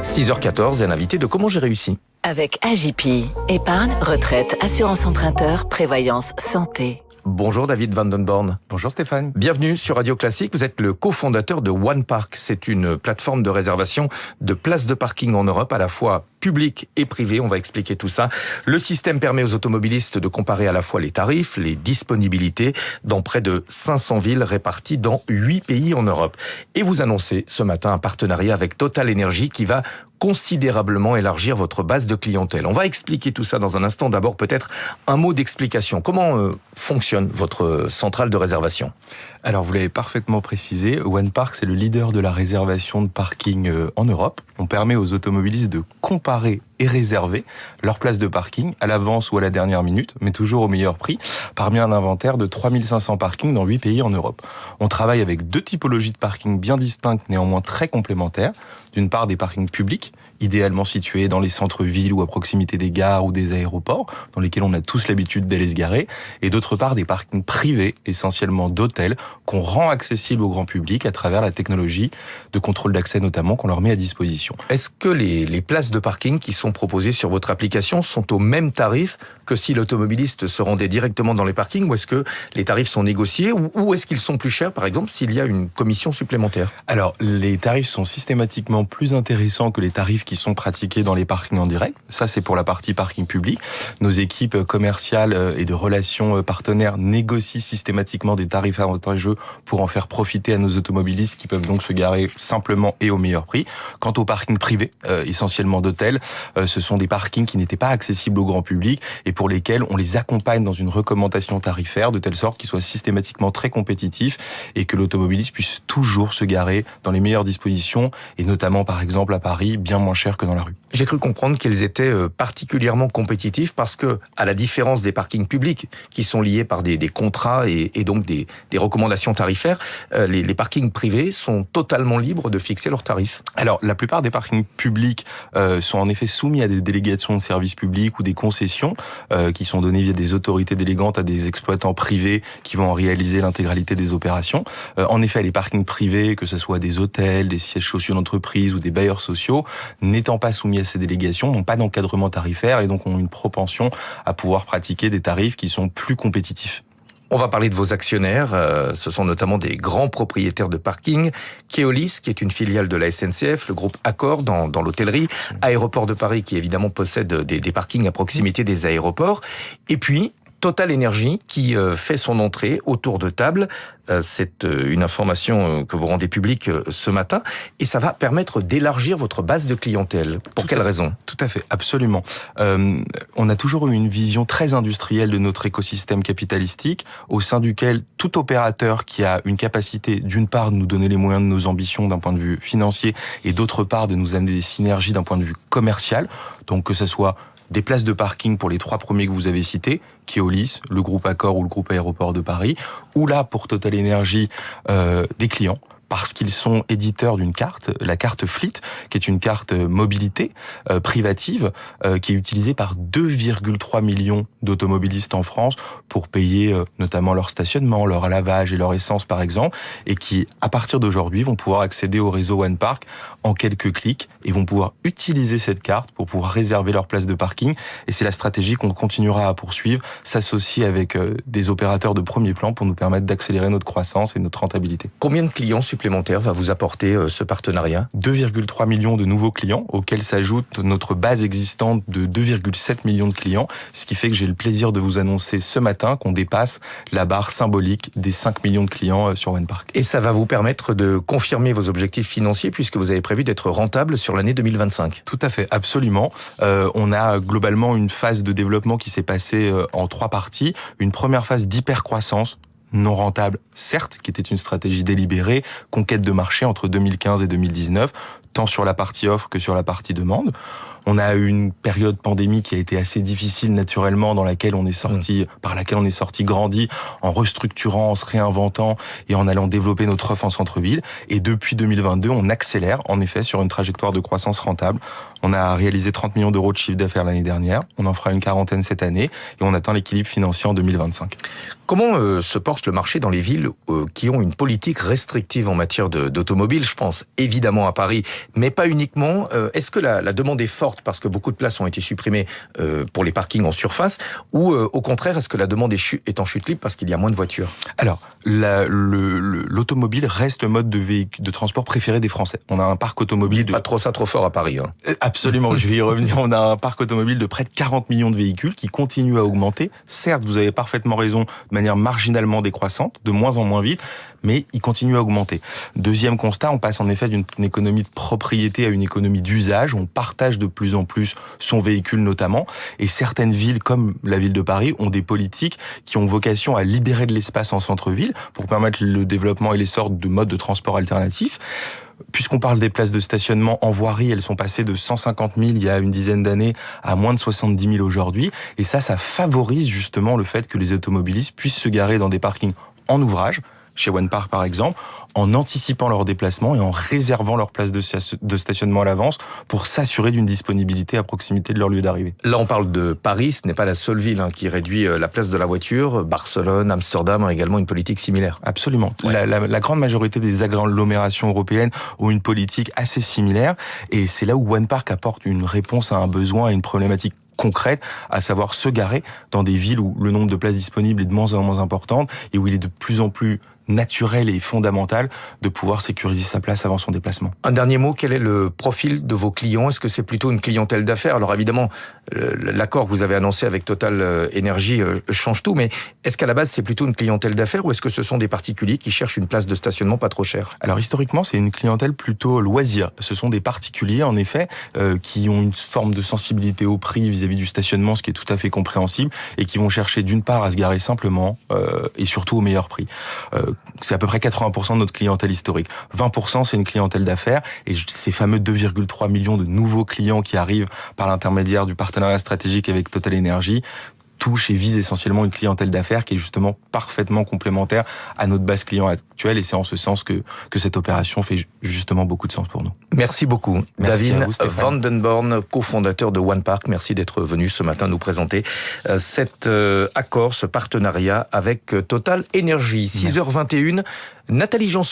6h14, un invité de Comment j'ai réussi. Avec AJP, épargne, retraite, assurance emprunteur, prévoyance, santé. Bonjour David Van den Born. Bonjour Stéphane. Bienvenue sur Radio Classique. Vous êtes le cofondateur de OnePark. C'est une plateforme de réservation de places de parking en Europe, à la fois publique et privée. On va expliquer tout ça. Le système permet aux automobilistes de comparer à la fois les tarifs, les disponibilités dans près de 500 villes réparties dans 8 pays en Europe. Et vous annoncez ce matin un partenariat avec Total Energy qui va considérablement élargir votre base de clientèle. On va expliquer tout ça dans un instant. D'abord, peut-être un mot d'explication. Comment fonctionne votre centrale de réservation ? Alors, vous l'avez parfaitement précisé, OnePark, c'est le leader de la réservation de parking en Europe. On permet aux automobilistes de comparer et réserver leur place de parking à l'avance ou à la dernière minute, mais toujours au meilleur prix, parmi un inventaire de 3500 parkings dans 8 pays en Europe. On travaille avec deux typologies de parking bien distinctes, néanmoins très complémentaires. D'une part, des parkings publics, idéalement situés dans les centres-villes ou à proximité des gares ou des aéroports, dans lesquels on a tous l'habitude d'aller se garer. Et d'autre part, des parkings privés, essentiellement d'hôtels, qu'on rend accessibles au grand public à travers la technologie de contrôle d'accès notamment qu'on leur met à disposition. Est-ce que les places de parking qui sont proposées sur votre application sont au même tarif que si l'automobiliste se rendait directement dans les parkings, ou est-ce que les tarifs sont négociés, ou est-ce qu'ils sont plus chers, par exemple, s'il y a une commission supplémentaire ? Alors, les tarifs sont systématiquement plus intéressants que les tarifs qui sont pratiqués dans les parkings en direct. Ça, c'est pour la partie parking public. Nos équipes commerciales et de relations partenaires négocient systématiquement des tarifs avantageux pour en faire profiter à nos automobilistes qui peuvent donc se garer simplement et au meilleur prix. Quant aux parkings privés, essentiellement d'hôtels, ce sont des parkings qui n'étaient pas accessibles au grand public et pour lesquels on les accompagne dans une recommandation tarifaire de telle sorte qu'ils soient systématiquement très compétitifs et que l'automobiliste puisse toujours se garer dans les meilleures dispositions et notamment par exemple à Paris, bien moins cher que dans la rue. J'ai cru comprendre qu'ils étaient particulièrement compétitifs parce que, à la différence des parkings publics qui sont liés par des contrats et donc des recommandations tarifaires, les parkings privés sont totalement libres de fixer leurs tarifs. Alors, la plupart des parkings publics sont en effet soumis à des délégations de services publics ou des concessions qui sont données via des autorités délégantes à des exploitants privés qui vont en réaliser l'intégralité des opérations. En effet, les parkings privés, que ce soit des hôtels, des sièges sociaux d'entreprise ou des bailleurs sociaux, n'étant pas soumis à ces délégations, n'ont pas d'encadrement tarifaire et donc ont une propension à pouvoir pratiquer des tarifs qui sont plus compétitifs. On va parler de vos actionnaires. Ce sont notamment des grands propriétaires de parking. Keolis, qui est une filiale de la SNCF, le groupe Accor dans l'hôtellerie, Aéroport de Paris, qui évidemment possède des parkings à proximité des aéroports. Et puis, Total Energy, qui fait son entrée autour de table. C'est une information que vous rendez publique ce matin. Et ça va permettre d'élargir votre base de clientèle. Pour quelle raison ? Tout à fait, absolument. On a toujours eu une vision très industrielle de notre écosystème capitalistique, au sein duquel tout opérateur qui a une capacité, d'une part, de nous donner les moyens de nos ambitions d'un point de vue financier, et d'autre part, de nous amener des synergies d'un point de vue commercial, donc que ce soit des places de parking pour les 3 premiers que vous avez cités, Keolis, le groupe Accor ou le groupe Aéroport de Paris, ou là pour Total Energy, des clients, parce qu'ils sont éditeurs d'une carte, la carte Fleet, qui est une carte mobilité privative, qui est utilisée par 2,3 millions d'automobilistes en France pour payer notamment leur stationnement, leur lavage et leur essence par exemple, et qui, à partir d'aujourd'hui, vont pouvoir accéder au réseau OnePark en quelques clics et vont pouvoir utiliser cette carte pour pouvoir réserver leur place de parking. Et c'est la stratégie qu'on continuera à poursuivre, s'associer avec des opérateurs de premier plan pour nous permettre d'accélérer notre croissance et notre rentabilité. Combien de clients supplémentaire va vous apporter ce partenariat ? 2,3 millions de nouveaux clients, auxquels s'ajoute notre base existante de 2,7 millions de clients, ce qui fait que j'ai le plaisir de vous annoncer ce matin qu'on dépasse la barre symbolique des 5 millions de clients sur OnePark. Et ça va vous permettre de confirmer vos objectifs financiers puisque vous avez prévu d'être rentable sur l'année 2025. Tout à fait, absolument. On a globalement une phase de développement qui s'est passée en 3 parties. Une première phase d'hypercroissance, non rentable, certes, qui était une stratégie délibérée, conquête de marché entre 2015 et 2019, tant sur la partie offre que sur la partie demande. On a eu une période pandémique qui a été assez difficile naturellement, par laquelle on est sorti grandi, en restructurant, en se réinventant et en allant développer notre offre en centre-ville. Et depuis 2022, on accélère en effet sur une trajectoire de croissance rentable. On a réalisé 30 millions d'euros de chiffre d'affaires l'année dernière, on en fera une quarantaine cette année et on atteint l'équilibre financier en 2025. Comment se porte le marché dans les villes qui ont une politique restrictive en matière d'automobile ? Je pense évidemment à Paris mais pas uniquement. Est-ce que la demande est forte parce que beaucoup de places ont été supprimées pour les parkings en surface, ou au contraire, est-ce que la demande est en chute libre parce qu'il y a moins de voitures? Alors, l'automobile reste le mode de transport préféré des Français. On a un parc automobile Pas trop fort à Paris. Hein. Absolument, je vais y revenir. On a un parc automobile de près de 40 millions de véhicules qui continue à augmenter. Certes, vous avez parfaitement raison, de manière marginalement décroissante, de moins en moins vite, mais il continue à augmenter. Deuxième constat, on passe en effet d'une économie de propriété à une économie d'usage. On partage de plus en plus son véhicule notamment. Et certaines villes, comme la ville de Paris, ont des politiques qui ont vocation à libérer de l'espace en centre-ville pour permettre le développement et l'essor de modes de transport alternatifs. Puisqu'on parle des places de stationnement en voirie, elles sont passées de 150 000 il y a une dizaine d'années à moins de 70 000 aujourd'hui. Et ça favorise justement le fait que les automobilistes puissent se garer dans des parkings en ouvrage, chez OnePark par exemple, en anticipant leurs déplacements et en réservant leur place de stationnement à l'avance pour s'assurer d'une disponibilité à proximité de leur lieu d'arrivée. Là, on parle de Paris, ce n'est pas la seule ville qui réduit la place de la voiture. Barcelone, Amsterdam ont également une politique similaire. Absolument. Ouais. La grande majorité des agglomérations européennes ont une politique assez similaire et c'est là où OnePark apporte une réponse à un besoin et une problématique concrète, à savoir se garer dans des villes où le nombre de places disponibles est de moins en moins important et où il est de plus en plus naturel et fondamental de pouvoir sécuriser sa place avant son déplacement. Un dernier mot, quel est le profil de vos clients? Est-ce que c'est plutôt une clientèle d'affaires? Alors évidemment, l'accord que vous avez annoncé avec Total Énergie change tout, mais est-ce qu'à la base c'est plutôt une clientèle d'affaires ou est-ce que ce sont des particuliers qui cherchent une place de stationnement pas trop chère? Alors historiquement, c'est une clientèle plutôt loisir. Ce sont des particuliers, en effet, qui ont une forme de sensibilité au prix vis-à-vis du stationnement, ce qui est tout à fait compréhensible, et qui vont chercher d'une part à se garer simplement et surtout au meilleur prix. C'est à peu près 80% de notre clientèle historique. 20%, c'est une clientèle d'affaires. Et ces fameux 2,3 millions de nouveaux clients qui arrivent par l'intermédiaire du partenariat stratégique avec Total Énergie touche et vise essentiellement une clientèle d'affaires qui est justement parfaitement complémentaire à notre base client actuelle. Et c'est en ce sens que cette opération fait justement beaucoup de sens pour nous. Merci beaucoup. Merci David à vous, Van den Born, cofondateur de OnePark. Merci d'être venu ce matin nous présenter cet accord, ce partenariat avec Total Énergie. 6h21, Nathalie Janson.